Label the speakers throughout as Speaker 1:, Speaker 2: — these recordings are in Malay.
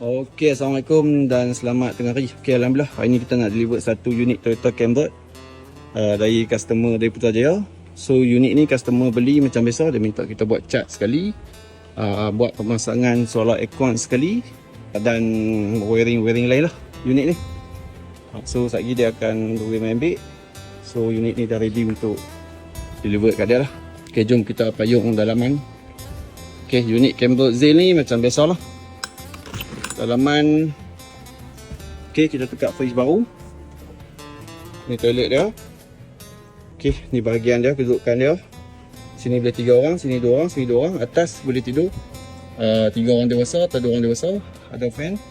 Speaker 1: Okey, Assalamualaikum dan selamat tengah hari. Okey, Alhamdulillah hari ni kita nak deliver satu unit Toyota Camry dari customer dari Putrajaya. So unit ni customer beli macam biasa, dia minta kita buat cat sekali, buat pemasangan solar aircon sekali dan wiring lain lah unit ni. So sekejap lagi dia akan ambil. So unit ni dah ready untuk deliver kat dia lah. Okey, jom kita payung dalaman. Okey, unit Camry Z ni macam biasa lah. Dalaman. Okey, kita tukar fridge baru. Ni toilet dia. Okey, ni bahagian dia, kedudukan dia. Sini boleh 3 orang, sini 2 orang, sini 2 orang. Atas boleh tidur 3 orang dewasa atau 2 orang dewasa. Ada fan,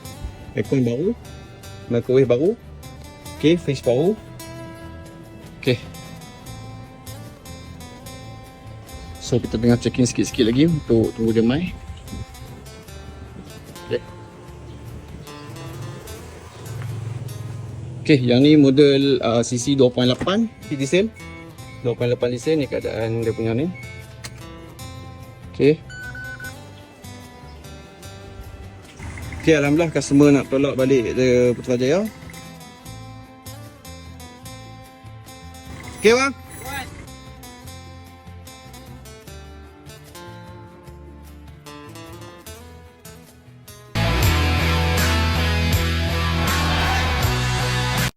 Speaker 1: aircon baru, microwave baru. Okey, fridge baru. Okey. So kita tengah check in sikit-sikit lagi untuk tunggu dia mai. Okey, yang ni model CC 2.8 diesel. 2.8 diesel ni keadaan dia punya ni. Okey. Okey, alhamdulillah customer nak tolak balik ke Putrajaya. Okey bang.